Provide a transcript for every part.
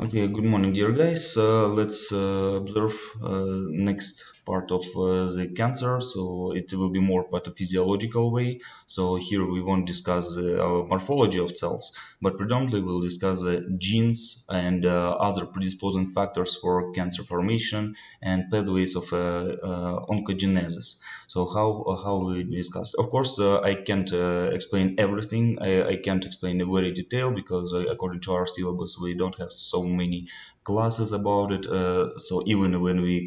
Okay, good morning, dear guys. Let's observe next part of the cancer. So it will be more pathophysiological way. So here we won't discuss our morphology of cells, but predominantly we'll discuss the genes and other predisposing factors for cancer formation and pathways of oncogenesis. So how we discussed. Of course, I can't explain everything. I can't explain in very detail because according to our syllabus, we don't have so many classes about it. So even when we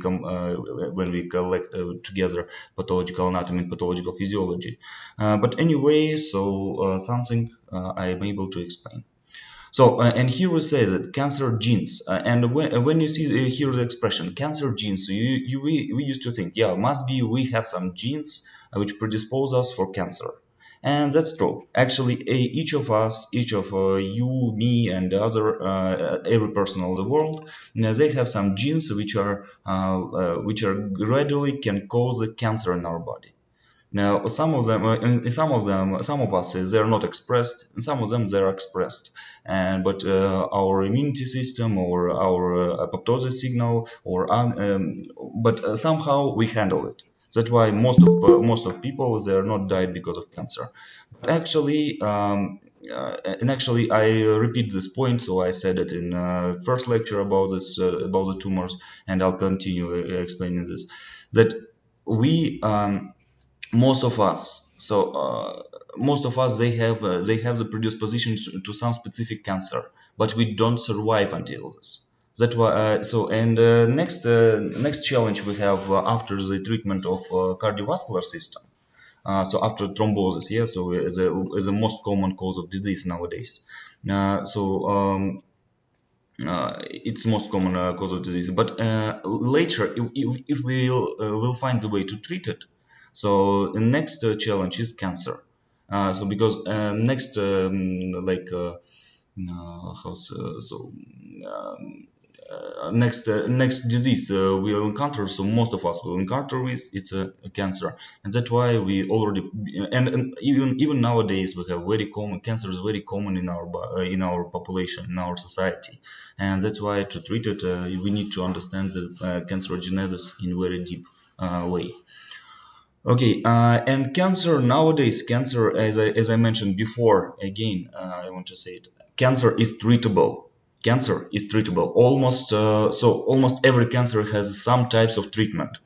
collect together pathological anatomy and pathological physiology, but anyway, so something I am able to explain. So, and here we say that cancer genes, and when you see here the expression cancer genes, so we used to think, yeah, must be we have some genes which predispose us for cancer. And that's true. Actually, each of us, each of you, me, and every person in the world, they have some genes which are gradually can cause a cancer in our body. Now, some of us, they are not expressed, and some of them they are expressed. And but our immunity system or our apoptosis signal, but somehow we handle it. That's why most of people they are not died because of cancer. But actually, I repeat this point. So I said it in first lecture about this about the tumors, and I'll continue explaining this. That we most of us most of us they have the predisposition to some specific cancer, but we don't survive until this. That why and next challenge we have after the treatment of cardiovascular system. So after thrombosis, yeah, so is the most common cause of disease nowadays. It's most common cause of disease. But later, if we'll find the way to treat it, so the next challenge is cancer. So because next like how's so next disease we'll encounter, so most of us will encounter with it's a cancer. And that's why we already, and even nowadays we have very common cancer is very common in our population, in our society. And that's why to treat it we need to understand the cancerogenesis in very deep way. Okay, and cancer nowadays, cancer, as I mentioned before, again, I want to say it. Cancer is treatable. Cancer is treatable. Almost every cancer has some types of treatment.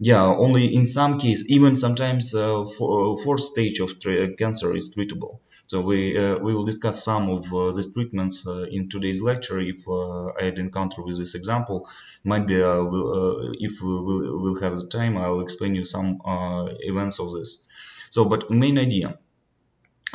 Yeah, only in some case, even sometimes fourth stage of cancer is treatable. So we will discuss some of these treatments in today's lecture. If I had encounter with this example, maybe if we'll have the time, I'll explain you some events of this. So, but main idea.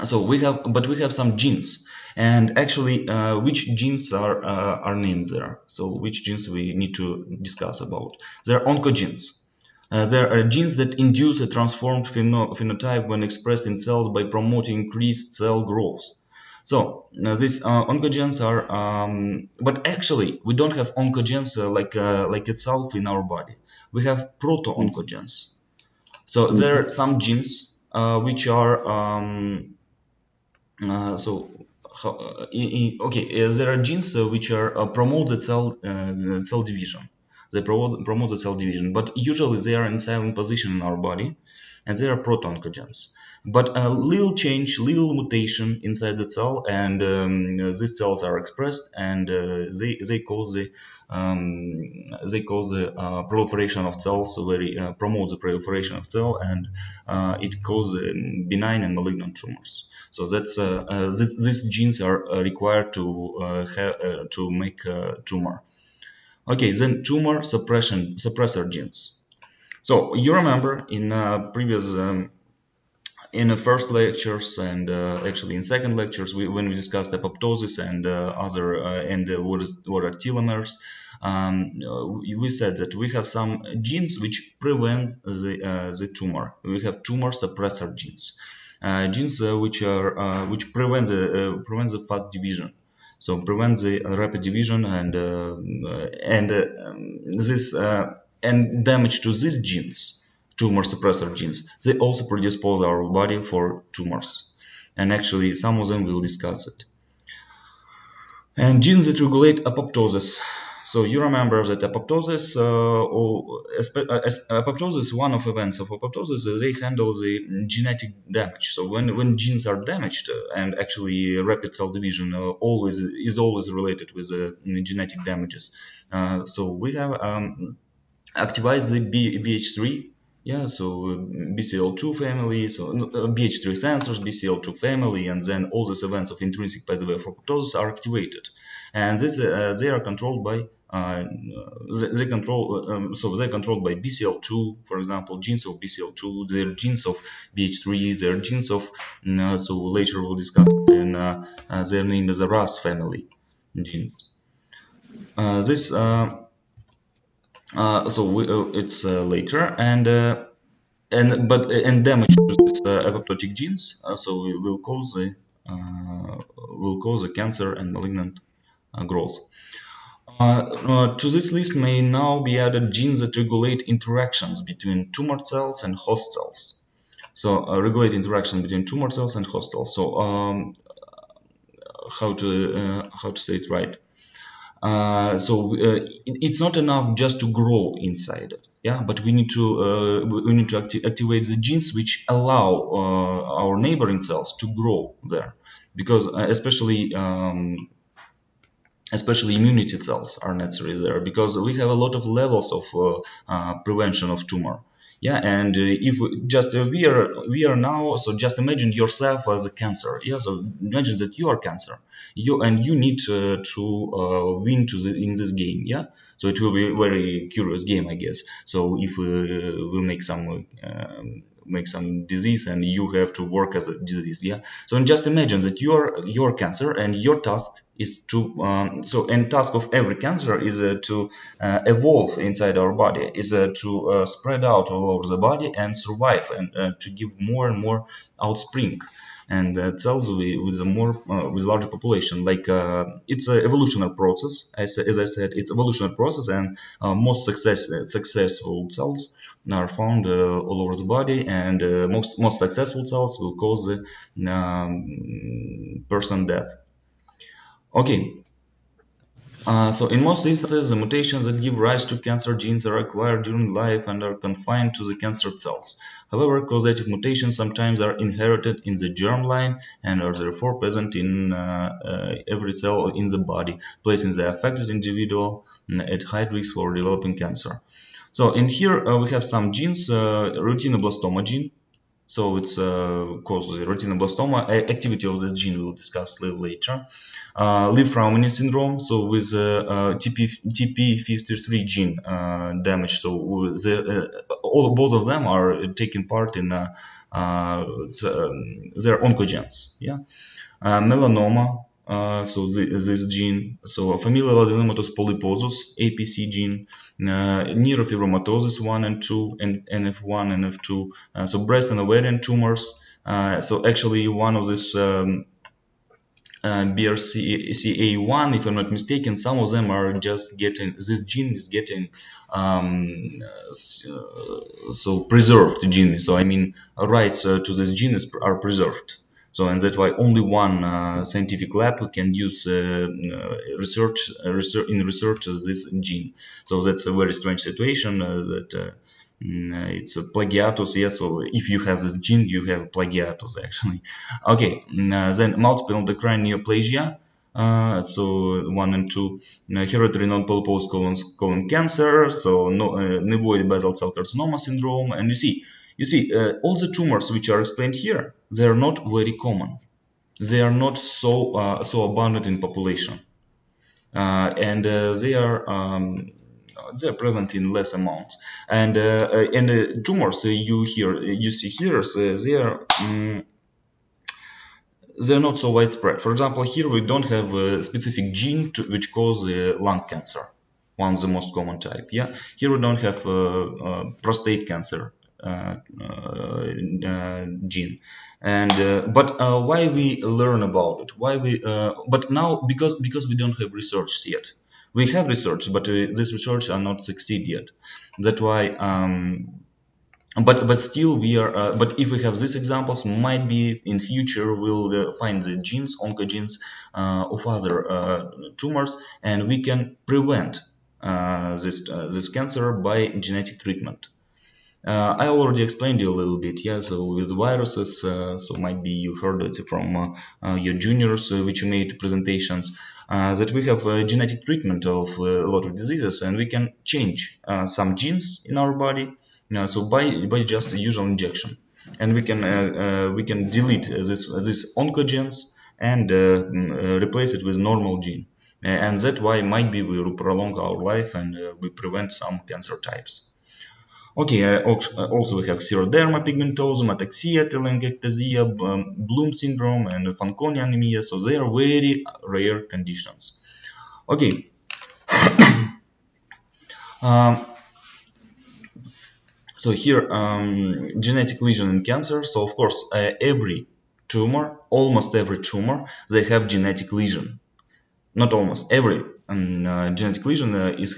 So we have some genes, and actually, which genes are named there? So which genes we need to discuss about? There are oncogenes. There are genes that induce a transformed phenotype when expressed in cells by promoting increased cell growth. So now these oncogenes are, but actually we don't have oncogenes like itself in our body. We have Yes. proto-oncogenes. So there Mhm. are some genes which are so okay, there are genes which are promote the cell division. They promote the cell division, but usually they are in silent position in our body, and they are proto-oncogenes. But a little change, little mutation inside the cell, and these cells are expressed, and they cause the proliferation of cells, very promote the proliferation of cell, and it causes benign and malignant tumors. So these genes are required to make tumor. Okay, then tumor suppressor genes. So you remember in previous in the first lectures, and actually in second lectures, when we discussed apoptosis and what are telomeres, we said that we have some genes which prevent the tumor. We have tumor suppressor genes, genes which prevent the fast division. So prevent the rapid division this and damage to these genes, tumor suppressor genes. They also predispose our body for tumors, and actually some of them will discuss it. and genes that regulate apoptosis. So you remember that apoptosis, apoptosis, one of events of apoptosis, they handle the genetic damage. So when genes are damaged, and actually rapid cell division always related with genetic damages. So we have activize the BH3. Yeah, so BCL2 family, so BH3 sensors, BCL2 family, and then all these events of intrinsic pathway of apoptosis are activated, and this they are controlled by they control so they're controlled by BCL2, for example, genes of BCL2, their genes of BH3, their genes of so later we'll discuss, and their name is a RAS family genes. This it's later, and damage to these apoptotic genes, so we will cause the cancer and malignant growth. To this list may now be added genes that regulate interactions between tumor cells and host cells. So regulate interaction between tumor cells and host cells. So how to say it right? It's not enough just to grow inside it, yeah, but we need to activate the genes which allow our neighboring cells to grow there, because especially immunity cells are necessary there, because we have a lot of levels of prevention of tumor. Yeah, and if we, just we are now, so just imagine yourself as a cancer. Yeah, so imagine that you are cancer, you need win in this game. Yeah, so it will be a very curious game, I guess. So if we will make some disease, and you have to work as a disease. Yeah, so just imagine that you're cancer, and your task is to and task of every cancer is to evolve inside our body, is to spread out all over the body and survive, and to give more and more outspring, and cells with a more with larger population. Like it's an evolutionary process, as I said, it's evolutionary process, and most successful cells are found all over the body, and most successful cells will cause the person death. Okay, so in most instances, the mutations that give rise to cancer genes are acquired during life and are confined to the cancer cells. However, causative mutations sometimes are inherited in the germline and are therefore present in every cell in the body, placing the affected individual at high risk for developing cancer. So in here we have some genes, retinoblastoma gene. So it's causes retinoblastoma. Activity of this gene we'll discuss a little later. Lief-Fraumeni syndrome, so with TP53 gene damage. So both of them are taking part in their oncogenes. Yeah. Melanoma, this gene, so familial adenomatous polyposis, APC gene, neurofibromatosis 1 and 2, and NF1 and F2, so breast and ovarian tumors. So actually one of this BRCA1, if I'm not mistaken, some of them are just getting, this gene is getting so preserved gene. So I mean, rights to this gene are preserved. So, and that's why only one scientific lab can use research this gene. So that's a very strange situation that it's a plagiatus. Yes, so if you have this gene, you have plagiatus actually. Okay, then multiple endocrine neoplasia. So 1 and 2, hereditary non-polyposis colon cancer, so nevoid basal cell carcinoma syndrome, and you see, all the tumors which are explained here, they are not very common. They are not so abundant in population, and they are present in less amounts. And tumors you see here, so they're not so widespread. For example, here we don't have a specific gene which causes lung cancer, one of the most common type. Yeah, here we don't have prostate cancer gene, and why we learn about it? Why we? But now because we don't have research yet. We have research, but this research are not succeed yet. That's why. But still we are but if we have these examples, might be in future we'll find the genes, oncogenes of other tumors, and we can prevent this cancer by genetic treatment. I already explained you a little bit, yeah. So with viruses, so might be you heard it from your juniors, which you made presentations, that we have genetic treatment of a lot of diseases, and we can change some genes in our body. So by just a usual injection, and we can delete this oncogenes and replace it with normal gene, and that why might be we will prolong our life and we prevent some cancer types. Okay, also we have xeroderma pigmentosum, ataxia, telangiectasia, Bloom syndrome, and Fanconi anemia. So they are very rare conditions. Okay, um, so here genetic lesion in cancer. So of course, every tumor, almost every tumor, they have genetic lesion. Not almost every genetic lesion is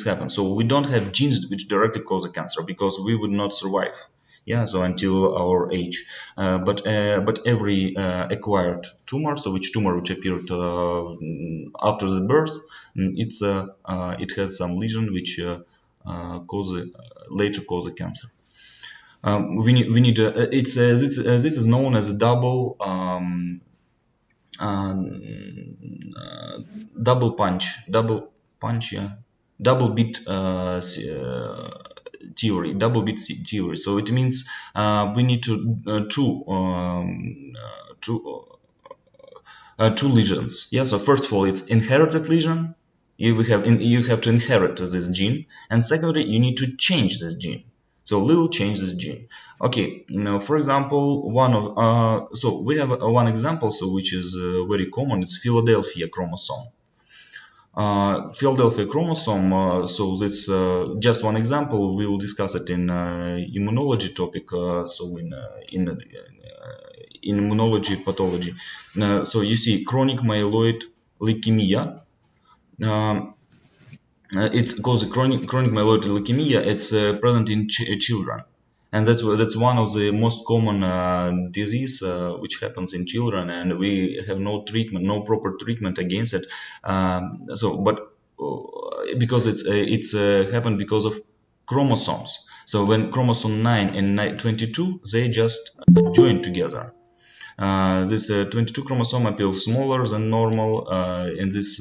happen. So we don't have genes which directly cause a cancer because we would not survive. Yeah, so until our age, but every acquired tumor, so which tumor which appeared after the birth, it has some lesion which later cause a cancer. We need it's this is known as double double punch, yeah, double beat theory, theory. So it means we need to two lesions. Yeah. So first of all, it's inherited lesion. You have to inherit this gene, and secondly, you need to change this gene. So little change this gene. Okay. Now, for example, one of so we have one example, so which is very common. It's Philadelphia chromosome. Philadelphia chromosome. So this just one example. We will discuss it in immunology topic. So in immunology pathology. So you see chronic myeloid leukemia. Um, it's called chronic myeloid leukemia. It's present in children, and that's one of the most common disease which happens in children, and we have no treatment, no proper treatment against it. But because it's happened because of chromosomes. So when chromosome 9 and 22 they just join together. This 22 chromosome appears smaller than normal, and this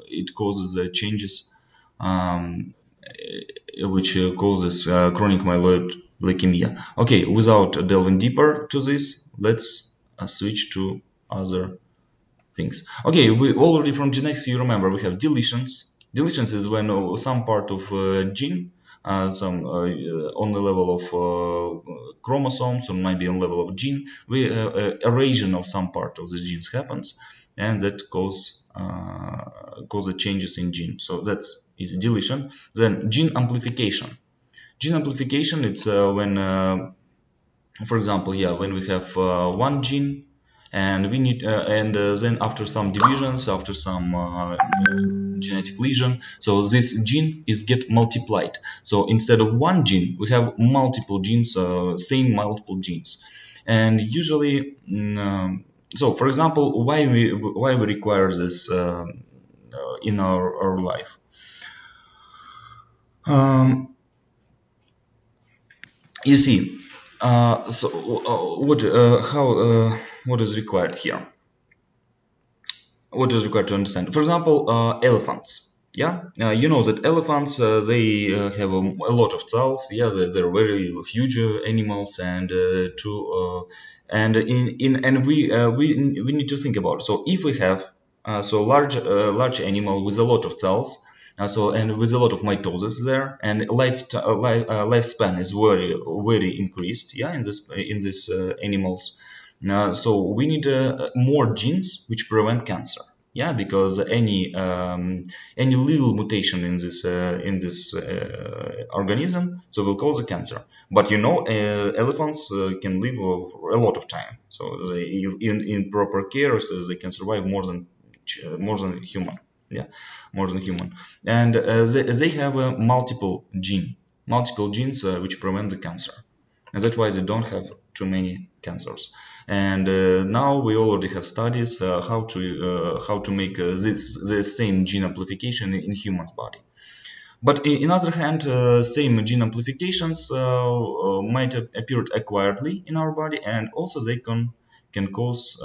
it causes changes, um, which causes chronic myeloid leukemia. Okay, without delving deeper to this, let's switch to other things. Okay, we already from genetics, you remember we have deletions. Deletions is when some part of gene, some on the level of chromosomes, or maybe on level of gene, we erasure of some part of the genes happens, and that cause the changes in gene. So that's is deletion. Then gene amplification. Gene amplification, it's when for example, yeah, when we have one gene and we need and then after some divisions, after some genetic lesion, so this gene is get multiplied. So instead of one gene we have multiple genes, same multiple genes. And usually so for example, why we require this in our life. um, you see, so what how what is required here, what is required to understand. For example, elephants. Yeah, you know that elephants they have a lot of cells. Yeah, they're very huge animals, and we need to think about it. So if we have so large animal with a lot of cells, so and with a lot of mitosis there, and lifespan is very increased. Yeah, in this animals. So we need more genes which prevent cancer. Yeah, because any little mutation in this organism so will cause a cancer. But you know, elephants can live a lot of time. So they, in proper care, so they can survive more than human. Yeah, more than human, and they have a multiple gene. multiple genes which prevent the cancer, and that's why they don't have too many cancers. And now we already have studies how to make the same gene amplification in humans body. But in other hand, same gene amplifications might have appeared acquiredly in our body, and also they can cause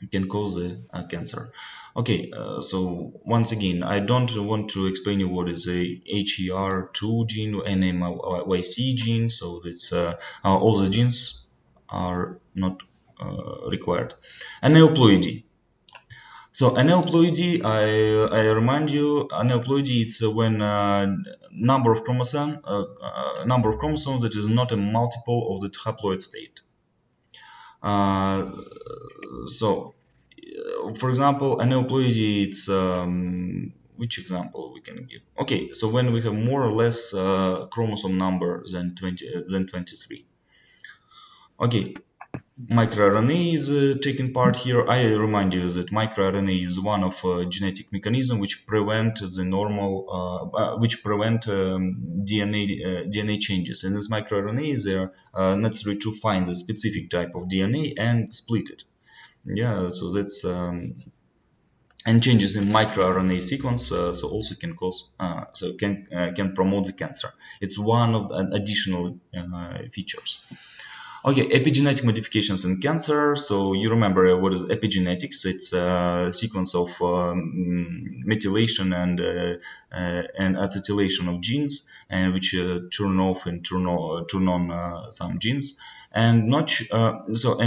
the cancer. Okay, so once again, I don't want to explain you what is a HER2 gene, NMYC gene. So that's all the genes are not required. Aneuploidy. So aneuploidy, I remind you, aneuploidy it's when number of chromosomes that is not a multiple of the haploid state. Uh, so for example, aneuploidy, it's which example we can give? Okay, so when we have more or less chromosome number than 23. Okay, microRNA is taking part here. I remind you that microRNA is one of genetic mechanism which prevent the normal, which prevent DNA changes. And this microRNA they are necessary to find the specific type of DNA and split it. Yeah, so that's and changes in microRNA sequence so also can cause can promote the cancer. It's one of the additional features. Okay, epigenetic modifications in cancer. So you remember what is epigenetics? It's a sequence of methylation and acetylation of genes, and which turn off and turn on some genes, and not so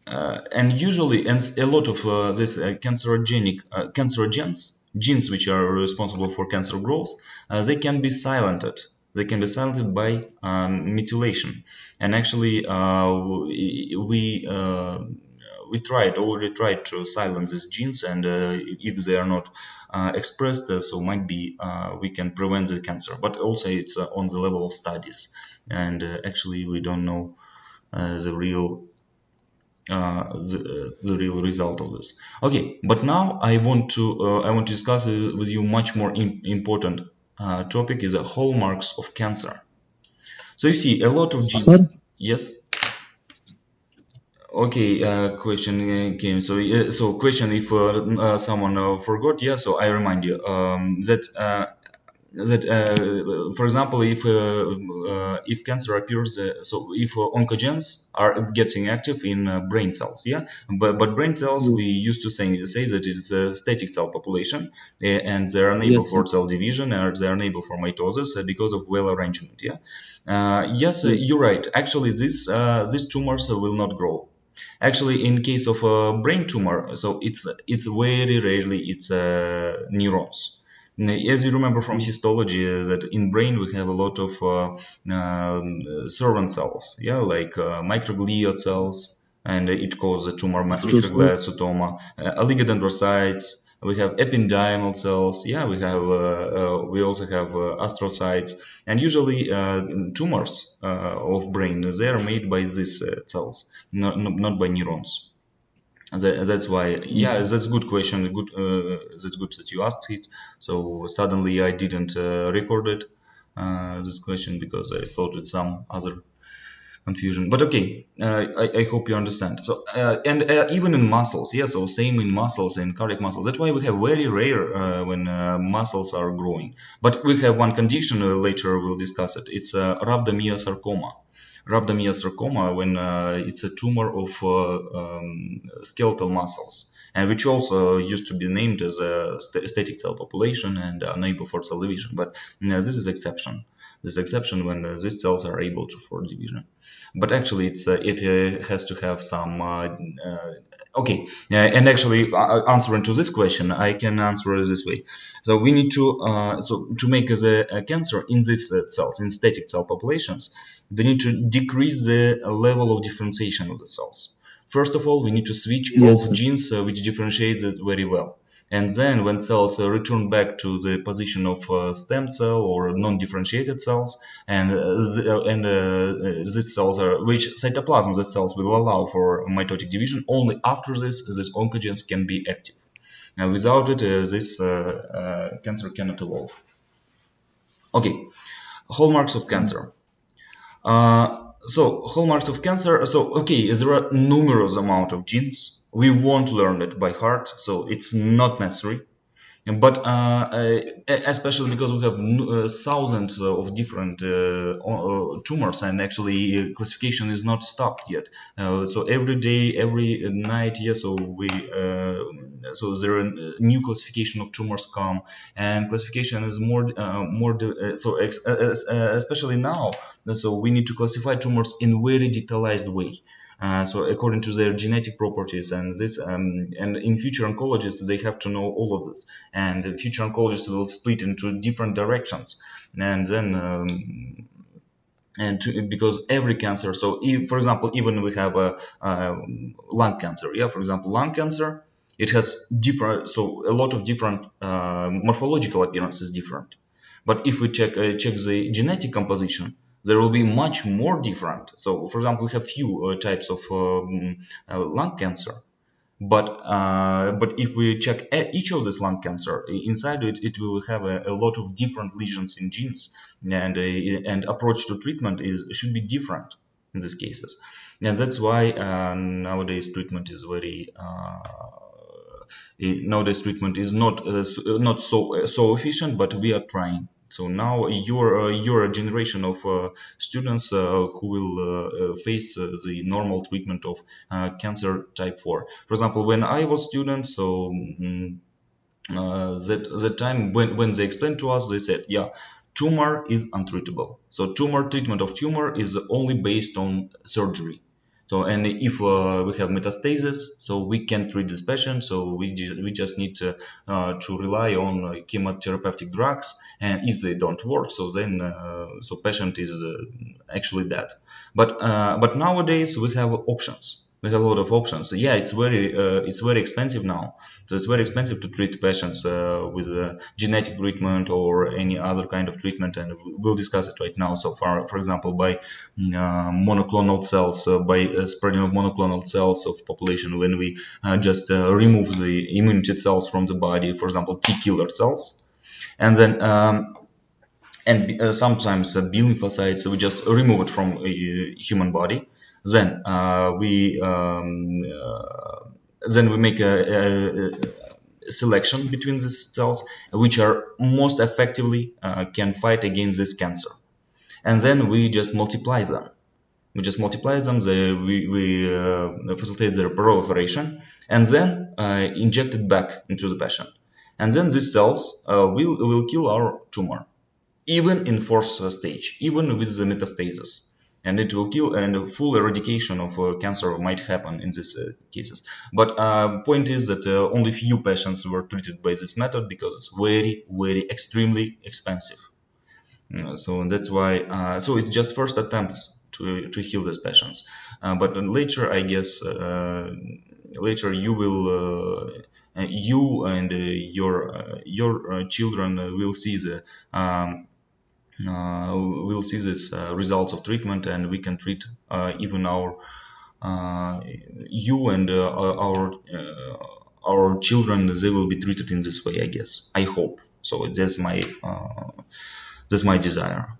and usually, and a lot of this cancerogens, genes which are responsible for cancer growth, they can be silenced. They can be silenced by methylation. And actually, we already tried to silence these genes, and if they are not expressed, so might be we can prevent the cancer. But also, it's on the level of studies, and actually, we don't know the real the real result of this. Okay, but now I want to discuss with you much more important topic is the hallmarks of cancer. So you see a lot of Sir, genes. Yes. Okay. Question came. So so question if someone forgot. Yeah. So I remind you that for example if cancer appears so if oncogenes are getting active in brain cells, yeah, but brain cells we yes, used to say that it's a static cell population, and they're unable yes, sir, for cell division or they're unable for mitosis because of well arrangement, yeah. Yes, yes, you're right, actually these tumors will not grow. Actually, in case of a brain tumor, so it's very rarely it's neurons. As you remember from yes, histology, that in brain we have a lot of servant cells, yeah, like microglia cells, and it causes a tumor, yes, sir, microgliosarcoma, oligodendrocytes. We have ependymal cells, yeah. We also have astrocytes, and usually tumors of brain they are made by these cells, not by neurons. That's why, yeah, yes, that's a good question. That's good that you asked it. So suddenly I didn't record it, this question, because I thought it's some other confusion. But okay, I hope you understand. So and even in muscles, yeah. So same in muscles and cardiac muscles. That's why we have very rare when muscles are growing. But we have one condition. Later we'll discuss it. It's rhabdomyosarcoma. Rhabdomyosarcoma when it's a tumor of skeletal muscles, and which also used to be named as a static cell population and unable for cell division. But this is exception. This exception when these cells are able to for division. But actually, it has to have some. Okay, and actually, answering to this question, I can answer it this way. So we need to to make the cancer in these cells, in static cell populations, we need to decrease the level of differentiation of the cells. First of all, we need to switch yes, off sir, genes which differentiate it very well. And then when cells return back to the position of stem cell or non-differentiated cells, and these cells are which cytoplasm of the cells will allow for mitotic division. Only after this oncogenes can be active. Now, without it, this cancer cannot evolve. Okay, hallmarks of cancer. So hallmarks of cancer. So okay, there are numerous amount of genes. We won't learn it by heart, so it's not necessary. But especially because we have thousands of different tumors, and actually classification is not stopped yet. So every day, every night, yeah. So there are new classification of tumors come, and classification is especially now. So we need to classify tumors in very detailed way. So according to their genetic properties, and in future oncologists they have to know all of this, and the future oncologists will split into different directions, and then because every cancer, so for example, even we have a lung cancer, yeah, for example, lung cancer, it has different, so a lot of different morphological appearance is different. But if we check the genetic composition, there will be much more different. So for example, we have few types of lung cancer, but if we check each of this lung cancer, inside it will have a lot of different lesions in genes, and approach to treatment is should be different in these cases, and that's why nowadays treatment is very nowadays treatment is not so efficient, but we are trying. So now you're a generation of students who will face the normal treatment of cancer type 4. For example, when I was student, so that time when they explained to us, they said, yeah, tumor is untreatable. So tumor treatment of tumor is only based on surgery. So and if we have metastasis, so we can treat this patient. So we just need to rely on chemotherapeutic drugs, and if they don't work, so then so patient is actually dead. But nowadays we have options. We have a lot of options. So yeah, it's very expensive now. So it's very expensive to treat patients with genetic treatment or any other kind of treatment, and we'll discuss it right now. So far, for example, by monoclonal cells, by spreading of monoclonal cells of population, when we just remove the immunity cells from the body, for example, T killer cells, and then and sometimes B lymphocytes, we just remove it from a human body. Then we make a selection between these cells, which are most effectively can fight against this cancer, and then we just multiply them. We facilitate their proliferation, and then inject it back into the patient, and then these cells will kill our tumor, even in fourth stage, even with the metastasis. And it will kill, and full eradication of cancer might happen in these cases. But point is that only few patients were treated by this method because it's very extremely expensive. So that's why. So it's just first attempts to heal these patients. But later, I guess, later you will. You and your children will see the we'll see this results of treatment, and we can treat even uh, you and our children. They will be treated in this way, I guess. I hope so. That's my desire.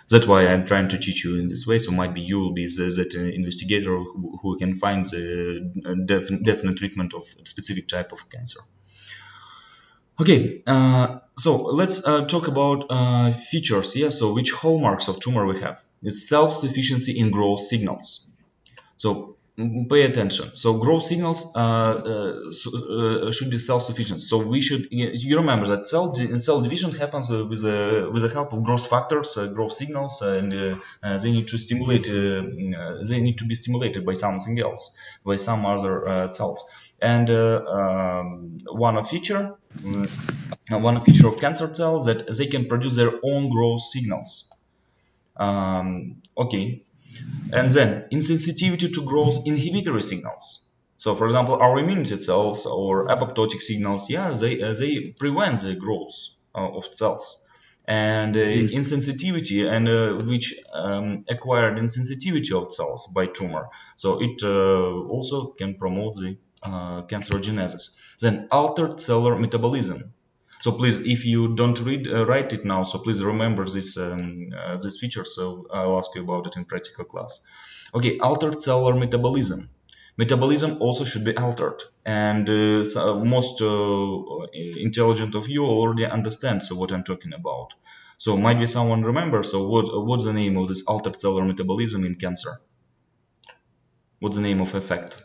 That's why I'm trying to teach you in this way. So might be you will be that investigator who can find the definite treatment of specific type of cancer. Okay, so let's talk about features. Yeah, so which hallmarks of tumor we have? It's self-sufficiency in growth signals. So pay attention. So growth signals should be self-sufficient. So we should. You remember that cell division happens with the help of growth factors, growth signals, and they need to stimulate. They need to be stimulated by something else, by some other cells. And one feature of cancer cells that they can produce their own growth signals. Okay, and then insensitivity to growth inhibitory signals. So, for example, our immunity cells or apoptotic signals, yeah, they prevent the growth of cells. And insensitivity, and which acquired insensitivity of cells by tumor. So it also can promote the cancerogenesis. Then altered cellular metabolism. So please, if you don't write it now, so please remember this feature. So I'll ask you about it in practical class. Okay, altered cellular metabolism. Metabolism also should be altered, and so most intelligent of you already understand. So what I'm talking about. So might be someone remembers. So what's the name of this altered cellular metabolism in cancer? What's the name of effect?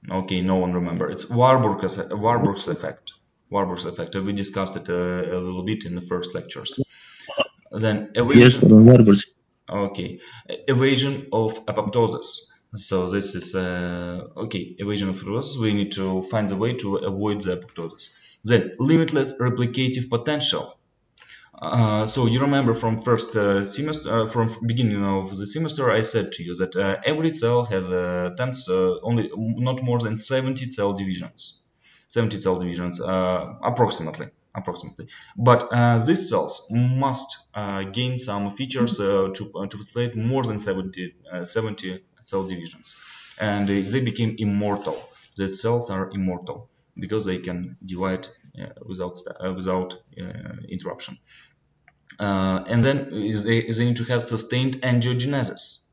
Okay, no one remember. It's Warburg's effect. Warburg's effect. We discussed it a little bit in the first lectures. Then Yes, evasion. Barbers. Okay, evasion of apoptosis. So this is okay. Evasion of apoptosis. We need to find a way to avoid the apoptosis. Then limitless replicative potential. So you remember from first semester, from beginning of the semester, I said to you that every cell has attempts only not more than 70 cell divisions, 70 cell divisions approximately. But these cells must gain some features to facilitate more than 70 cell divisions, and they became immortal. The cells are immortal because they can divide without interruption. And then they need to have sustained angiogenesis.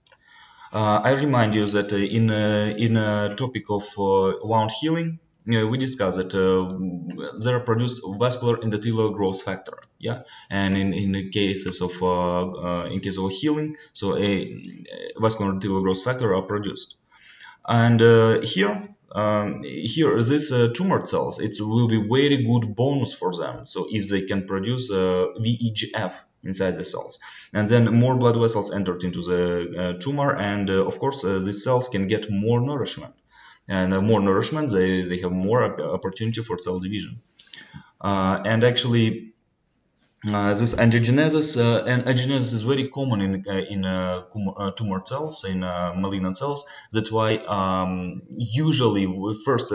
I remind you that in a topic of wound healing, we discussed that there are produced vascular endothelial growth factor, yeah, and in the cases of in case of healing, so a vascular endothelial growth factor are produced. And here these tumor cells, it will be very good bonus for them. So if they can produce VEGF inside the cells, and then more blood vessels entered into the tumor, and of course these cells can get more nourishment, and more nourishment, they have more opportunity for cell division. And actually this angiogenesis and angiogenesis is very common in tumor cells, in malignant cells. That's why usually first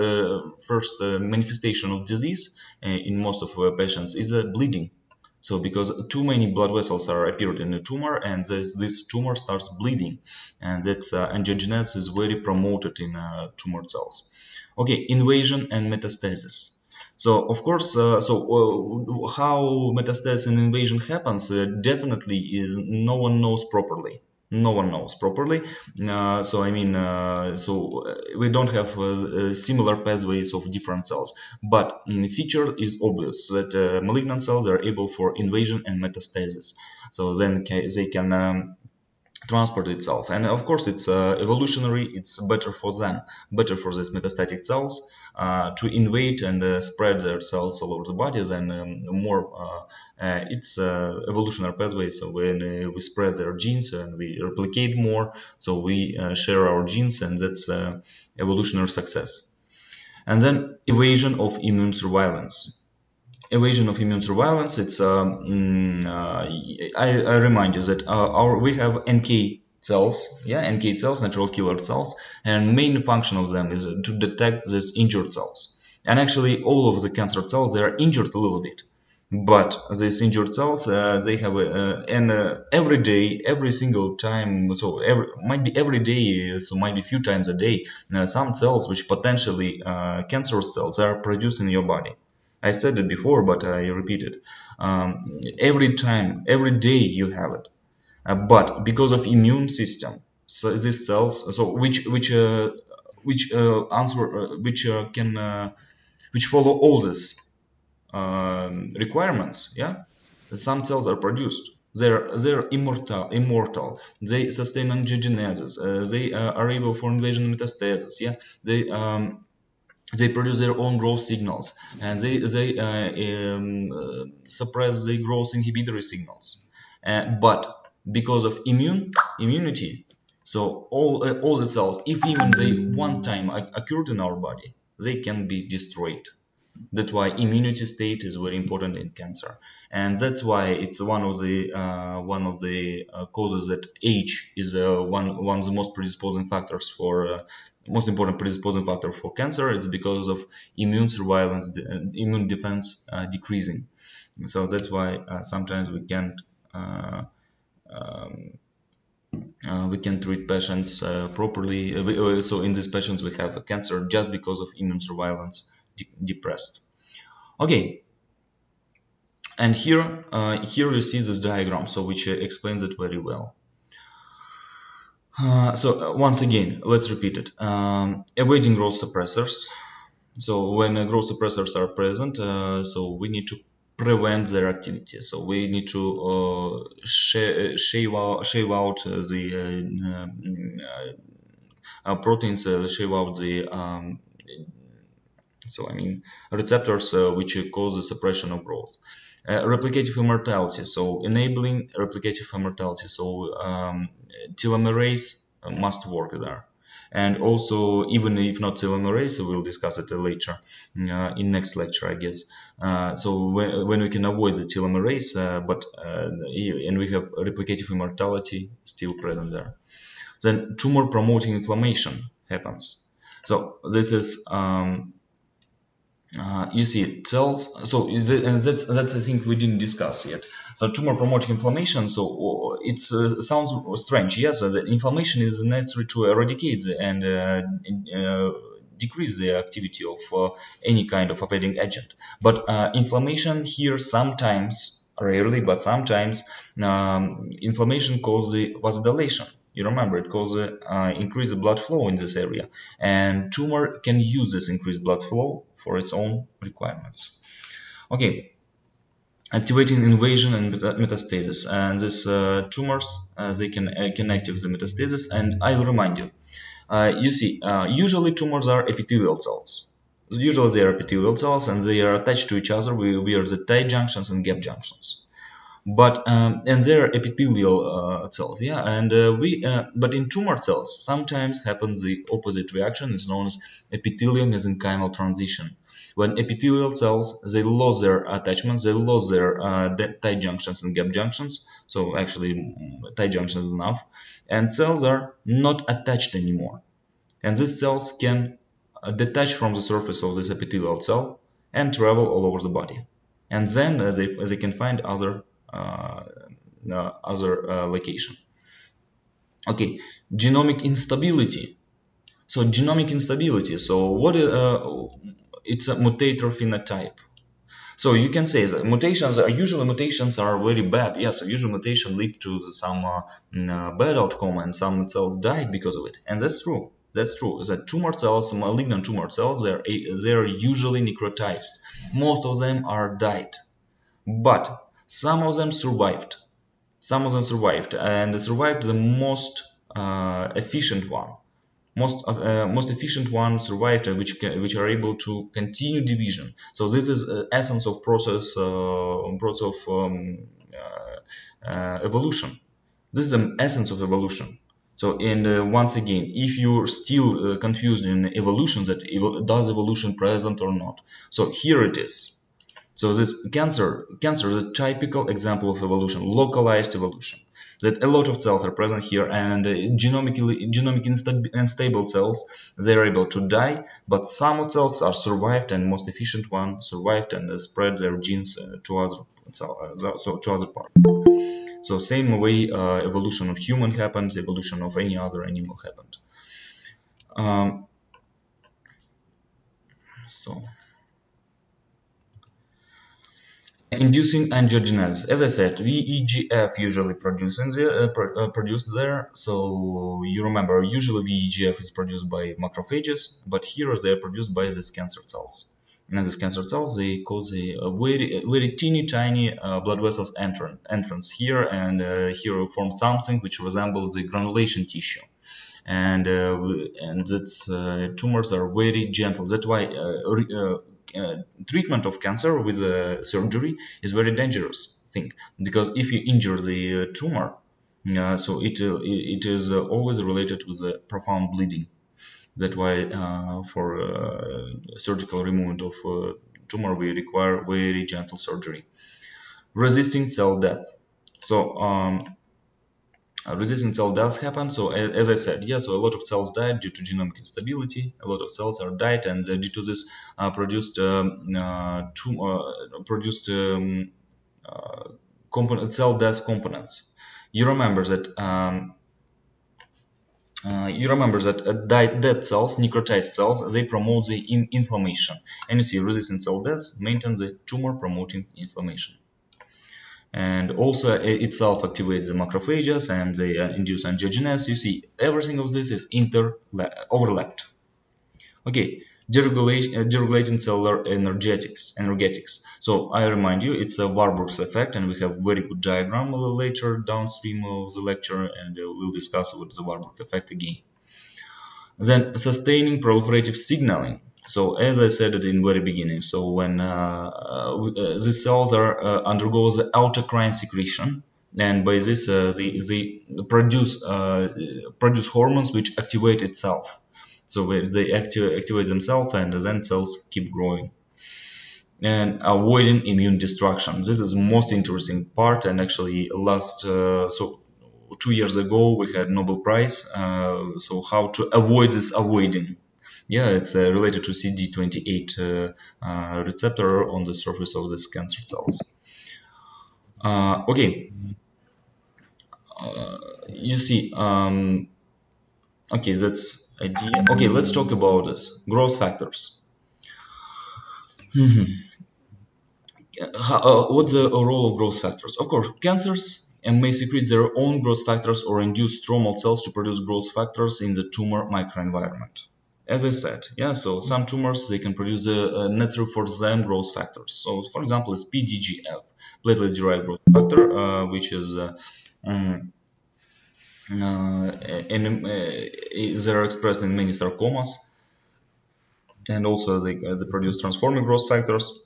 manifestation of disease in most of patients is bleeding. So because too many blood vessels are appeared in the tumor, and this tumor starts bleeding, and that angiogenesis is very promoted in tumor cells. Okay, invasion and metastasis. So of course, how metastasis and invasion happens definitely is no one knows properly. No one knows properly. We don't have similar pathways of different cells. But the feature is obvious that malignant cells are able for invasion and metastasis. So then they can transport itself, and of course it's evolutionary, it's better for them, better for these metastatic cells to invade and spread their cells all over the bodies, and more it's evolutionary pathway. So when we spread their genes and we replicate more, so we share our genes, and that's evolutionary success. And then evasion of immune surveillance. Evasion of immune surveillance, it's I remind you that our we have NK cells, yeah, NK cells, natural killer cells, and main function of them is to detect these injured cells. And actually all of the cancer cells, they are injured a little bit, but these injured cells, they have and every day, every single time, so might be every day, so might be few times a day, some cells which potentially cancerous cells are produced in your body. I said it before, but I repeat it. Every time, every day you have it. But because of immune system, so these cells, so which can which follow all this requirements, yeah, some cells are produced. They're immortal. They sustain angiogenesis. They are able for invasion and metastasis. Yeah, they produce their own growth signals, and they suppress the growth inhibitory signals. But because of immunity, so all the cells, if even they one time occurred in our body, they can be destroyed. That's why immunity state is very important in cancer, and that's why it's one of the causes that age is one of the most predisposing factors for most important predisposing factor for cancer. It's because of immune surveillance, immune defense decreasing. So that's why sometimes uh, um, we can treat patients properly. So in these patients we have cancer just because of immune surveillance depressed. Okay, and here you see this diagram, so which explains it very well. Once again, let's repeat it. Avoiding growth suppressors. So when growth suppressors are present, so we need to prevent their activity. So we need to shave out the proteins, shave out the receptors which cause the suppression of growth. Replicative immortality, so enabling replicative immortality. So telomerase must work there. And also, even if not telomerase, we'll discuss it later in next lecture, I guess. So when we can avoid the telomerase, and we have replicative immortality still present there, then tumor promoting inflammation happens. So this is you see cells. So and that's I think we didn't discuss yet. So tumor promoting inflammation. So it sounds strange. Yes, the inflammation is necessary to eradicate and decrease the activity of any kind of offending agent. But inflammation here sometimes, rarely, but sometimes, inflammation causes the vasodilation. You remember, it causes increased blood flow in this area, and tumor can use this increased blood flow for its own requirements. Okay, activating invasion and metastasis, and these tumors they can activate the metastasis. And I'll remind you, you see, usually tumors are epithelial cells. Usually they are epithelial cells, and they are attached to each other via the tight junctions and gap junctions. But and they're epithelial cells, yeah. And but in tumor cells sometimes happens the opposite reaction. It's known as epithelial mesenchymal transition. When epithelial cells, they lose their attachments, they lose their tight junctions and gap junctions. So actually, tight junctions is enough, and cells are not attached anymore. And these cells can detach from the surface of this epithelial cell and travel all over the body. And then they can find uh, other location. Okay, genomic instability. So genomic instability. So what? It's a mutator phenotype. So you can say that mutations are very bad. Yes, usually mutation lead to some bad outcome, and some cells died because of it. And that's true. That's true. That tumor cells, malignant tumor cells, they're usually necrotized. Most of them are died, but some of them survived. Some of them survived, and survived the most efficient one. Most efficient ones survived, which are able to continue division. So this is essence of process of evolution. This is the essence of evolution. So, and once again, if you're still confused in evolution, that does evolution present or not? So here it is. So this cancer is a typical example of evolution, localized evolution. That a lot of cells are present here, and genomic unstable cells, they are able to die, but some cells are survived, and most efficient one survived and spread their genes to other parts. So same way evolution of human happens, evolution of any other animal happened. Um, so. Inducing angiogenesis. As I said, VEGF usually produced there. So you remember, usually VEGF is produced by macrophages, but here they are produced by these cancer cells. And these cancer cells, they cause a very teeny tiny blood vessels entrance here, and here we form something which resembles the granulation tissue. And that's tumors are very gentle. That's why treatment of cancer with surgery is very dangerous thing, because if you injure the tumor, so it is always related with profound bleeding. That's why for surgical removal of tumor we require very gentle surgery. Resisting cell death. So resistant cell death happens. So as I said, yes, so a lot of cells died due to genomic instability. A lot of cells are died, and due to this produced cell death components. You remember that You remember that dead cells, necrotized cells, they promote the inflammation. And you see resistant cell death maintains the tumor promoting inflammation. And also itself activates the macrophages and they induce angiogenesis. You see, everything of this is overlapped. Okay, deregulating cellular energetics. So I remind you, it's a Warburg's effect, and we have very good diagram later downstream of the lecture, and we'll discuss what the Warburg effect again. Then sustaining proliferative signaling. So as I said it in very beginning, so when the cells are undergoes the autocrine secretion, and by this they produce hormones which activate itself. So they activate themselves, and then cells keep growing and avoiding immune destruction. This is the most interesting part, and actually last 2 years ago we had Nobel Prize. So how to avoid this avoiding? Yeah, it's related to CD28 receptor on the surface of these cancer cells. Okay, you see. Okay, that's idea. Okay, let's talk about this growth factors. What's the role of growth factors? Of course, cancers and may secrete their own growth factors or induce stromal cells to produce growth factors in the tumor microenvironment. As I said, yeah, so some tumors, they can produce a necessary for them growth factors. So, for example, is PDGF, platelet-derived growth factor, which is um, they're expressed in many sarcomas, and also they produce transforming growth factors,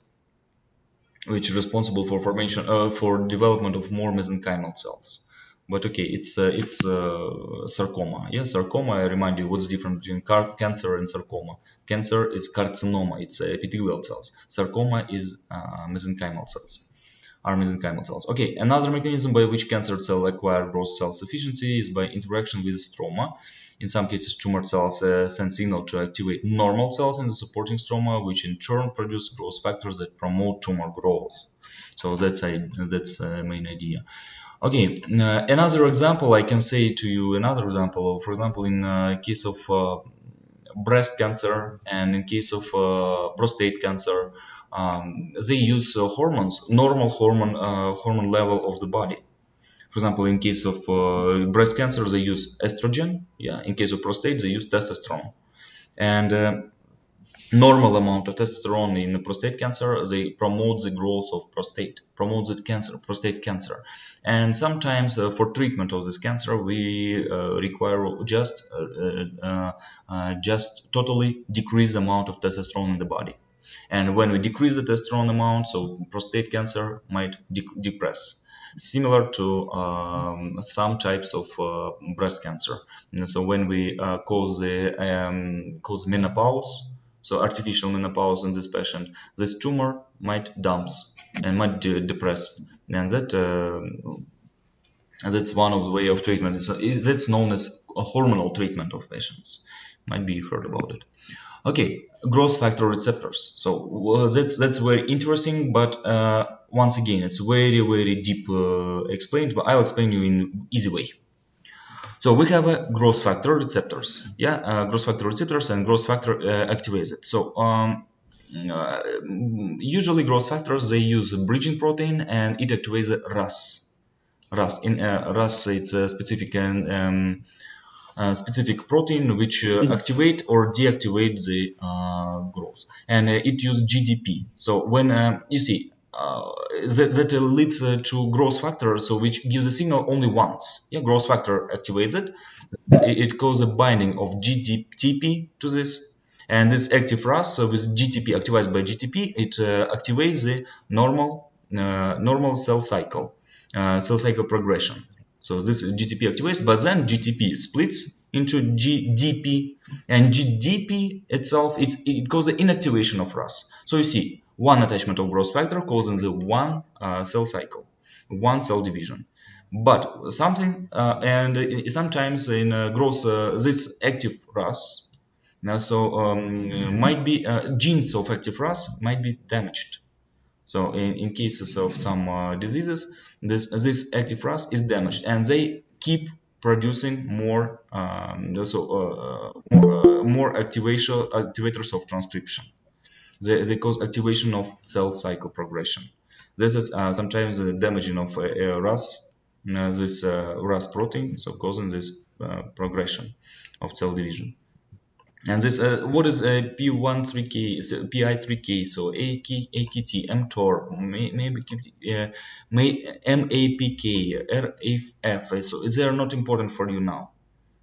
which is responsible for formation for development of more mesenchymal cells. But okay, it's sarcoma. Yeah, sarcoma. I remind you what's different between cancer and sarcoma. Cancer is carcinoma. It's epithelial cells. Sarcoma is mesenchymal cells. Are mesenchymal cells. Okay, another mechanism by which cancer cells acquire growth cell sufficiency is by interaction with stroma. In some cases, tumor cells send signal to activate normal cells in the supporting stroma, which in turn produce growth factors that promote tumor growth. So that's a main idea. Okay, another example I can say to you. Another example, for example, in case of breast cancer and in case of prostate cancer, they use hormones, normal hormone level of the body. For example, in case of breast cancer, they use estrogen. Yeah, in case of prostate, they use testosterone. And normal amount of testosterone in prostate cancer, they promote the growth of promote the prostate cancer. And sometimes for treatment of this cancer, we require just totally decrease the amount of testosterone in the body. And when we decrease the testosterone amount, so prostate cancer might depress, similar to some types of breast cancer. And so when we cause menopause, so artificial menopause in this patient, this tumor might dumps and might depress, and that's one of the way of treatment. That's known as a hormonal treatment of patients. Might be you heard about it. Okay, growth factor receptors. So that's very interesting, but once again, it's very deep explained. But I'll explain you in easy way. So we have a growth factor receptors. Yeah, growth factor receptors and growth factor activates it. So uh, usually growth factors, they use a bridging protein and it activates the RAS. RAS, it's a specific specific protein which activate or deactivate the growth, and it uses GDP. So when you see that leads to growth factor, so which gives a signal only once. Yeah, growth factor activates it. It causes a binding of GTP to this, and this active RAS, so with GTP activated by GTP, it activates the normal cell cycle progression. So this is GTP activates, but then GTP splits into GDP, and GDP itself, it causes the inactivation of RAS. So you see, one attachment of growth factor causes the one cell cycle, one cell division. But something, and sometimes in growth, this active RAS, now so might be genes of active RAS might be damaged. So in cases of some diseases, this active RAS is damaged, and they keep producing more activators of transcription. They cause activation of cell cycle progression. This is sometimes the damaging of RAS, this RAS protein, so causing this progression of cell division. And this, what is P13K, PI3K, so AKT, mTOR, maybe MAPK, RAF. So they are not important for you now.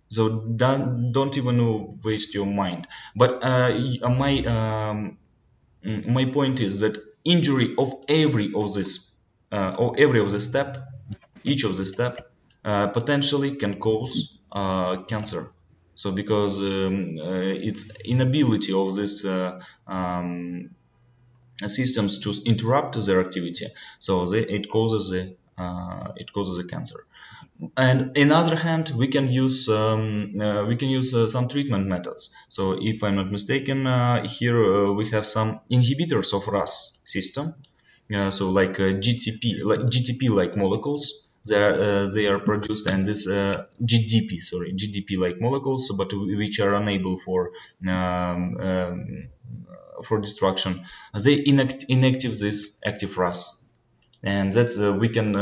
So don't even waste your mind. But my point is that injury of every of this, or every of the step, each of the step, potentially can cause cancer. So because it's inability of this systems to interrupt their activity, so it causes a cancer. And in other hand, we can use some treatment methods. So if I'm not mistaken, here we have some inhibitors of RAS system. So like GTP like molecules. They are produced, and this GDP like molecules, but which are unable for destruction. They inactive this active RAS, and that's we can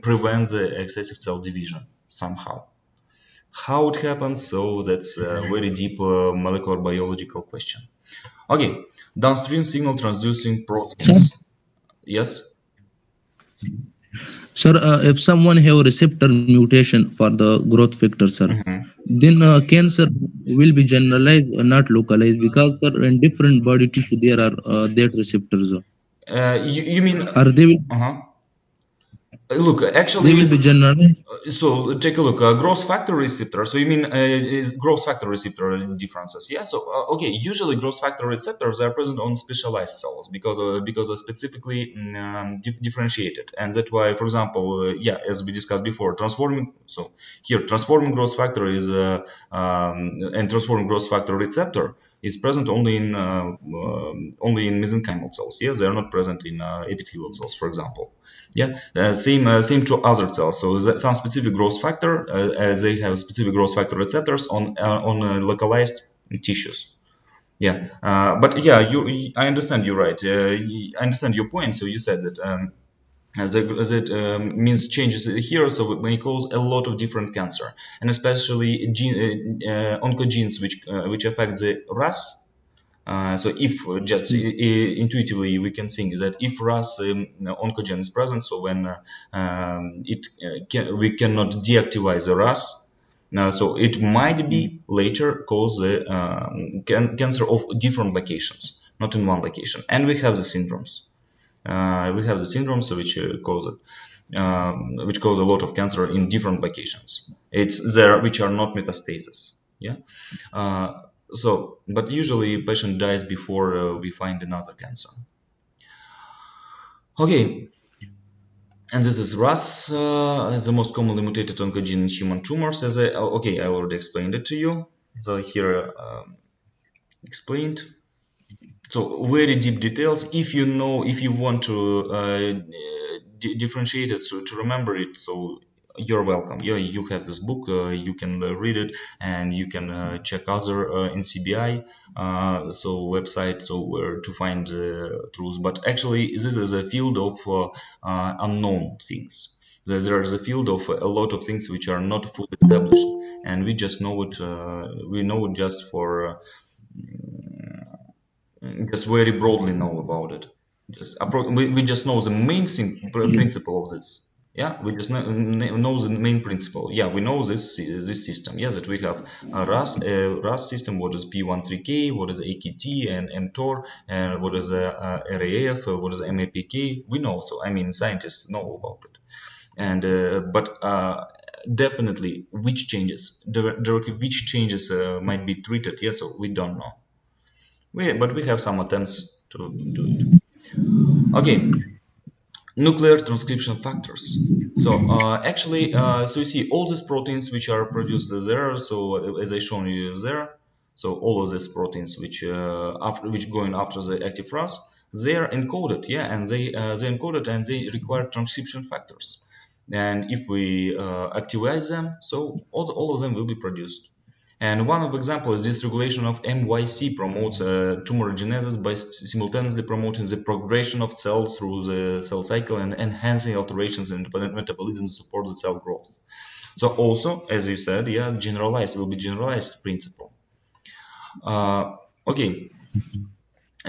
prevent the excessive cell division somehow. How it happens? So that's a very deep molecular biological question. Okay, downstream signal transducing Sir, proteins. Yes. sir, if someone have receptor mutation for the growth factor, sir, Mhm. then cancer will be generalized, not localized, because sir, in different body tissue there are that receptors. You mean? Are Uh-huh. Look, they will actually, be generalized? so take a look. Growth factor receptor. So you mean is growth factor receptor differences? Yeah. So okay. Usually, growth factor receptors are present on specialized cells because they're specifically differentiated, and that's why, for example, yeah, as we discussed before, transforming. So here, transforming growth factor is and transforming growth factor receptor is present only in mesenchymal cells. Yes, they are not present in epithelial cells, for example. Yeah, same to other cells. So some specific growth factor, as they have specific growth factor receptors on localized tissues. Yeah, but yeah, I understand you're right. I understand your point. So you said that that means changes here, so it may cause a lot of different cancer, and especially oncogenes which affect the RAS. So if just intuitively we can think that if RAS oncogen is present, so when we cannot deactivate the RAS, so it might be later cause the cancer of different locations, not in one location. And we have the syndromes. Which cause it. Which cause a lot of cancer in different locations. It's there which are not metastasis. Yeah. Uh, but usually patient dies before we find another cancer. Okay, and this is RAS, the most commonly mutated oncogene in human tumors. I already explained it to you. So here explained. So very deep details. If you want to differentiate it, so to remember it, so you're welcome. Yeah, you have this book. You can read it, and you can check other NCBI website, so where to find truths. But actually, this is a field of unknown things. There is a field of a lot of things which are not fully established, and we just know it. We know it just for. Just very broadly know about it. We just know the main principle of this. Yeah, we just know the main principle. Yeah, we know this system. Yeah, that we have a RAS system. What is P13K? What is AKT and mTOR? And what is RAF? What is MAPK? We know. So I mean, scientists know about it. And but definitely, directly which changes might be treated. Yeah, so we don't know. But we have some attempts to do it. Okay, nuclear transcription factors. So so you see all these proteins which are produced there. So as I shown you there, so all of these proteins which going after the active RAS, they are encoded, yeah, and they encoded and they require transcription factors. And if we activize them, so all of them will be produced. And one of example is this regulation of MYC promotes tumor genesis by simultaneously promoting the progression of cells through the cell cycle and enhancing alterations in metabolism to support the cell growth. So also, as you said, yeah, generalized will be generalized principle. Okay,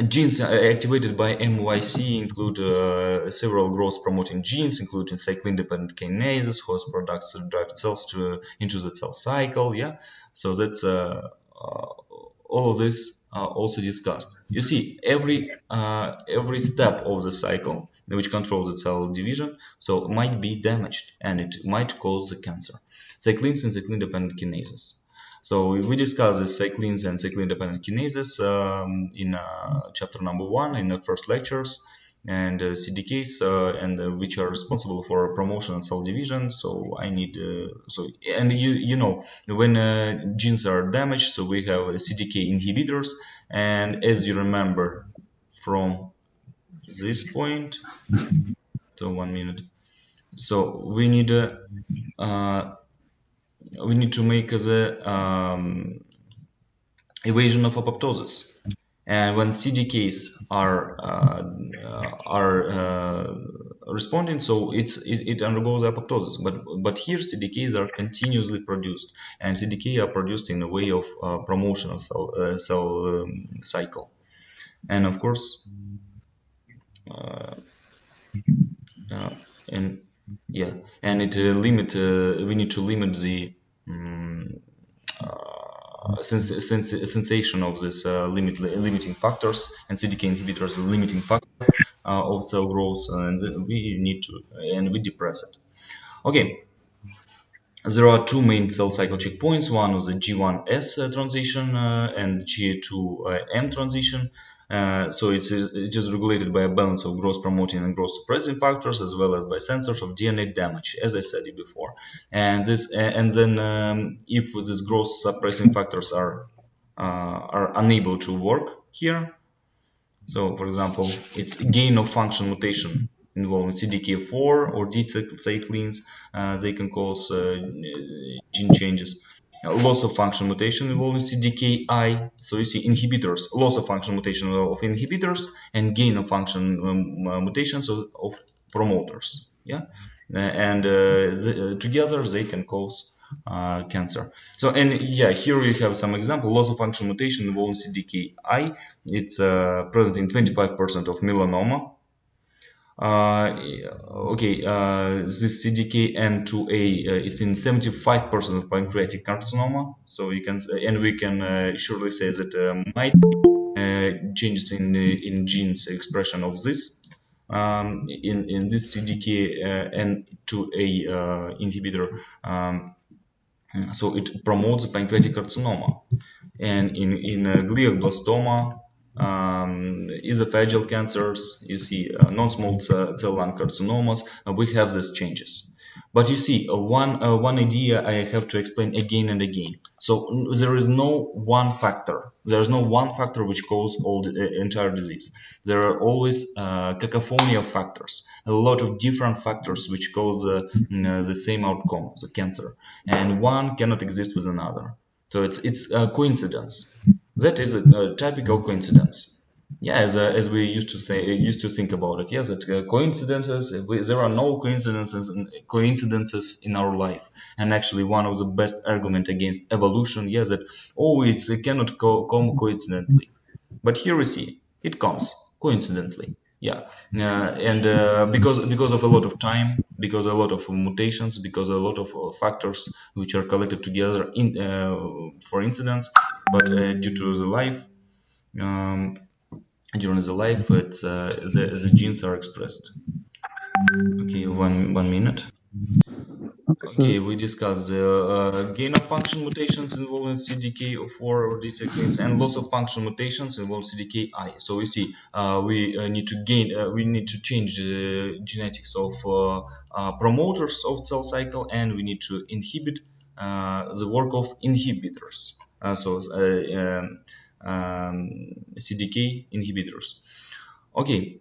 genes activated by MYC include several growth-promoting genes, including cyclin-dependent kinases, whose products drive cells into the cell cycle. Yeah, so that's all of this also discussed. You see, every step of the cycle which controls the cell division, so might be damaged and it might cause the cancer. Cyclins and cyclin-dependent kinases. So we discussed the cyclins and cyclin-dependent kinases in chapter number 1 in the first lectures, and CDKs and which are responsible for promotion and cell division. So I need so and you know when genes are damaged, so we have CDK inhibitors, and as you remember from this point, so 1 minute. So uh, we need to make the evasion of apoptosis. And when CDKs are responding, so it undergoes apoptosis. But here CDKs are continuously produced, and CDK are produced in a way of promotion of cell cycle. And of course, uh, and yeah, and it limit we need to limit the sensation of this limiting factors, and CDK inhibitors are limiting factor of cell growth, and we need to and we depress it. Okay, there are two main cell cycle checkpoints. One is the G1S transition and G2M transition. It is regulated by a balance of growth promoting and growth suppressing factors, as well as by sensors of DNA damage, as I said it before. And then if these growth suppressing factors are unable to work here, so, for example, it's gain of function mutation involving CDK4 or D cyclins. They can cause gene changes. Loss of function mutation involving CDKI. So you see inhibitors, loss of function mutation of inhibitors, and gain of function mutations of promoters. Yeah, together they can cause cancer. So, and yeah, here we have some example. Loss of function mutation involving CDKI. It's present in 25% of melanoma. Uh, okay, this CDKN2A is in 75% of pancreatic carcinoma. So you can, and we can surely say that might changes in genes expression of this in this CDKN2A inhibitor. So it promotes pancreatic carcinoma, and in glioblastoma, esophageal cancers, you see non-small cell lung carcinomas, we have these changes. But you see, one idea I have to explain again and again. So there is no one factor. There is no one factor which causes all the entire disease. There are always cacophony of factors, a lot of different factors which cause the same outcome, the cancer, and one cannot exist with another. So it's a coincidence. That is a typical coincidence. Yeah, as we used to think about it. Yes, that coincidences. There are no coincidences in our life. And actually, one of the best argument against evolution, yes, that it cannot come coincidentally. But here we see it comes coincidentally. Yeah, and because of a lot of time, because a lot of mutations, because a lot of factors which are collected together for incidents, but due to the life, um, during the life, the genes are expressed. Okay, one minute. Okay, sir. Okay, we discussed the gain of function mutations involving CDK4 or D-cyclins and loss of function mutations involving CDKI. So we see we need to change the genetics of promoters of cell cycle, and we need to inhibit the work of inhibitors. CDK inhibitors. Okay,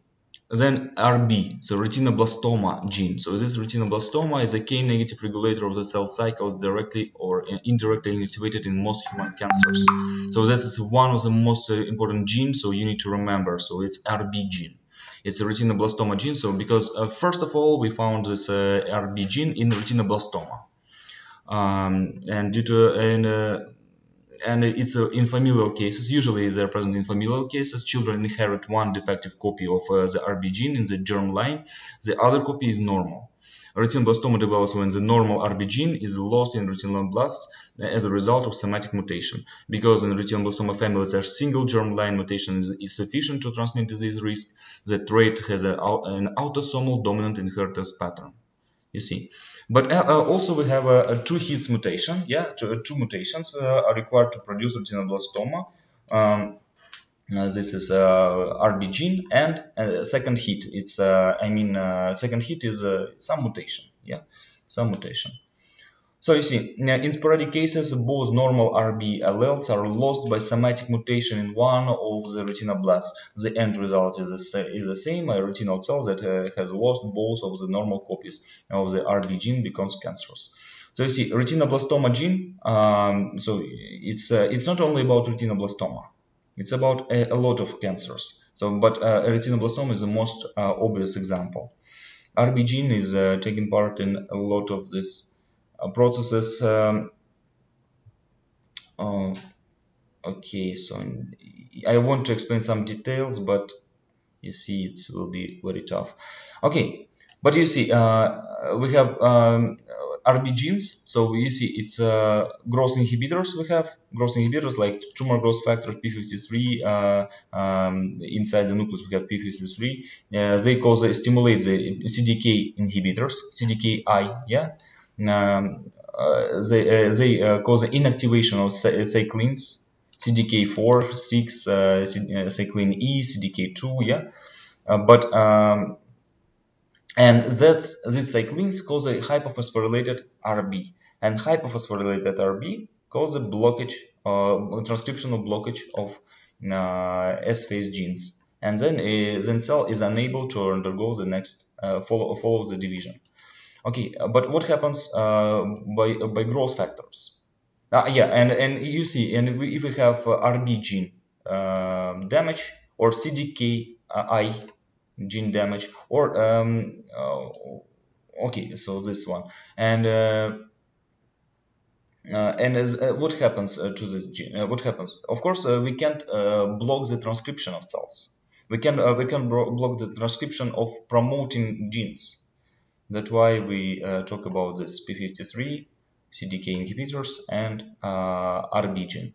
Then RB, so retinoblastoma gene. So this retinoblastoma is a K negative regulator of the cell cycles, directly or indirectly activated in most human cancers. So this is one of the most important genes, so you need to remember. So it's RB gene. It's a retinoblastoma gene. So because first of all, we found this RB gene in retinoblastoma, and due to and it's in familial cases. Usually, they're present in familial cases. Children inherit one defective copy of the RB gene in the germ line. The other copy is normal. Retinoblastoma develops when the normal RB gene is lost in retinoblasts as a result of somatic mutation. Because in retinoblastoma families, a single germline mutation is sufficient to transmit disease risk, the trait has an autosomal dominant inheritance pattern. You see, but also we have a two hits mutation. Yeah, two mutations are required to produce retinoblastoma. This is RB gene, and second hit. It's second hit is some mutation. Yeah, some mutation. So you see, in sporadic cases, both normal RB alleles are lost by somatic mutation in one of the retinoblasts. The end result is the same. A retinal cell that has lost both of the normal copies of the RB gene becomes cancerous. So you see, retinoblastoma gene. So it's not only about retinoblastoma. It's about a lot of cancers. So, but retinoblastoma is the most obvious example. RB gene is taking part in a lot of this processes. Uh, okay, so I want to explain some details, but you see it will be very tough. Okay, but you see we have RB genes. So you see it's growth inhibitors. We have growth inhibitors like tumor growth factor p53. Inside the nucleus we have p53. They stimulate the CDK inhibitors, CDKI. Yeah. They cause the inactivation of cyclins, CDK4, 6, cyclin E, CDK2. Yeah. But and these cyclins cause a hyperphosphorylated RB, and hyperphosphorylated RB cause a blockage, transcriptional blockage of S phase genes, and then cell is unable to undergo the next follow the division. Okay, but what happens by growth factors? Yeah, and you see, and if we have RB gene damage or CDKI gene damage, or okay, so this one, and what happens to this gene? What happens? Of course, we can't block the transcription of cells. We can block the transcription of promoting genes. That's why we talk about this p53, CDK inhibitors, and RB gene.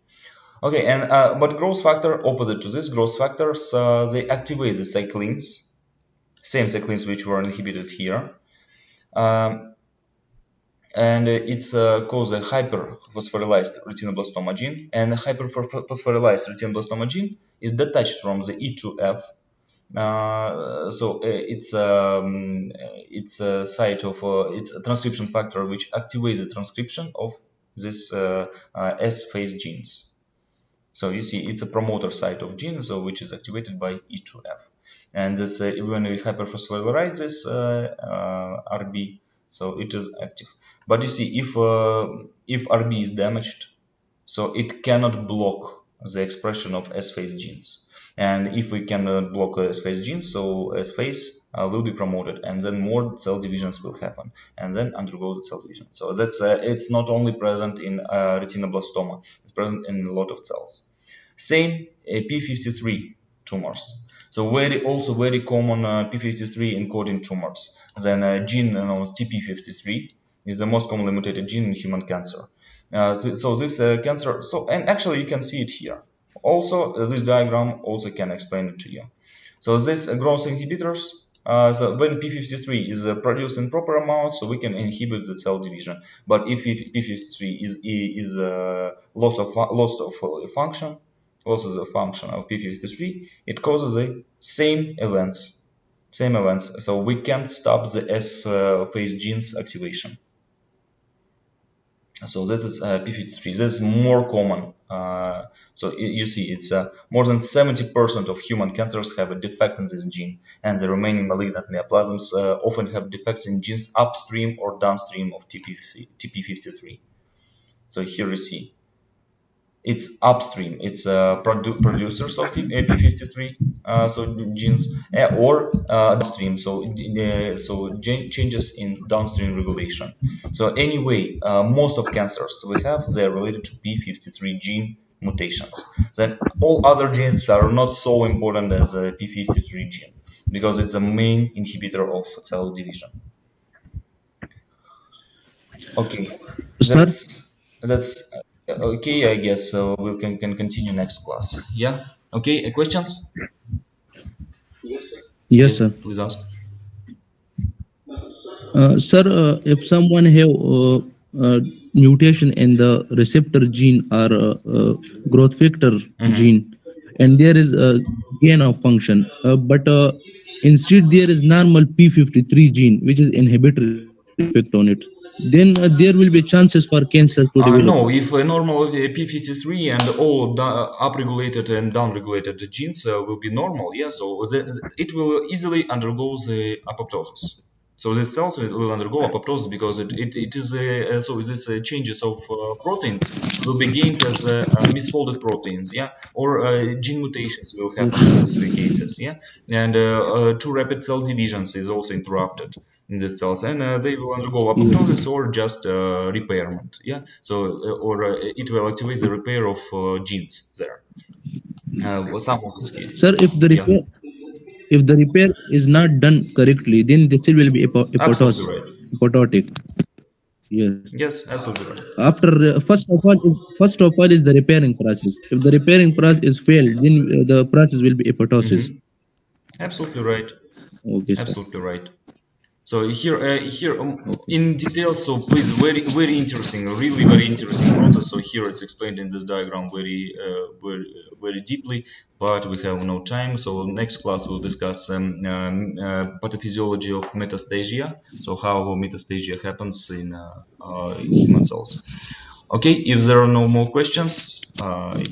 Okay, and but growth factor, opposite to this, growth factors, they activate the cyclins, same cyclins which were inhibited here, um, and it's cause a hyperphosphorylized retinoblastoma gene, and hyperphosphorylized retinoblastoma gene is detached from the E2F. So it's a site of it's a transcription factor which activates the transcription of this S phase genes. So you see, it's a promoter site of gene, so which is activated by E2F, and this when we hyperphosphorylize this RB, so it is active. But you see, if RB is damaged, so it cannot block the expression of S phase genes. And if we cannot block S phase genes, so S phase will be promoted, and then more cell divisions will happen, and then undergo the cell division. So that's it's not only present in retinoblastoma; it's present in a lot of cells. Same p53 tumors. So also very common p53 encoding tumors. Then gene known as TP53 is the most commonly mutated gene in human cancer. So this cancer, and actually you can see it here. Also, this diagram also can explain it to you. So this growth inhibitors, so when p53 is produced in proper amount, so we can inhibit the cell division. But if p53 is loss of the function of p53, it causes the same events. So we can't stop the S phase genes activation. So this is p53. This is more common. So you see, it's more than 70% of human cancers have a defect in this gene, and the remaining malignant neoplasms often have defects in genes upstream or downstream of TP53. So here you see it's upstream. It's producers of p53, so genes, or downstream. So changes in downstream regulation. So anyway, most of cancers we have, they're related to p53 gene mutations. Then all other genes are not so important as a p53 gene because it's a main inhibitor of cell division. Okay, Sir, that's okay, I guess. So we can continue next class. Yeah. Okay. Questions? yes, Yes. sir. Please ask. Sir, if someone have mutation in the receptor gene or growth factor Mm-hmm. gene, and there is a gain of function, but instead there is normal p53 gene which is inhibitory effect on it, then there will be chances for cancer to develop. No, if a normal p53 and all upregulated and downregulated genes will be normal, yeah, so it will easily undergo the apoptosis. So these cells will undergo apoptosis because it is so these changes of proteins will be gained as misfolded proteins, yeah, or gene mutations will happen in these cases, yeah, and too rapid cell divisions is also interrupted in the cells, and they will undergo Yes. apoptosis or just repairment, yeah, so or it will activate the repair of genes there, some of these cases, Sir, yeah. if the repair is not done correctly, then the cell will be Absolutely right. apoptotic. Yes. Yes, absolutely right. After first of all is the repairing process. If the repairing process is failed, then the process will be apoptosis. Mm-hmm. Absolutely right. Okay, sir. Absolutely right. So here in detail. So please, very interesting, really very interesting process. So here it's explained in this diagram very deeply, but we have no time. So next class we'll discuss pathophysiology of metastasia. So how metastasia happens in human cells. Okay, if there are no more questions,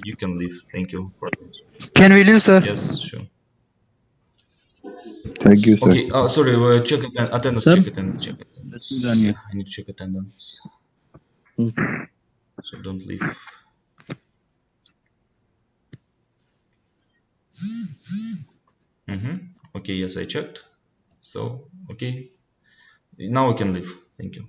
you can leave. Thank you for attention. Can we leave, sir? Yes, sure. Thank you, sir. Okay, sorry, check attendance, Sir, check attendance, check let me attendance. join Yeah, you. I need to check attendance, Okay. so don't leave. Mm-hmm. Okay, yes, I checked. So, okay, now we can leave. Thank you.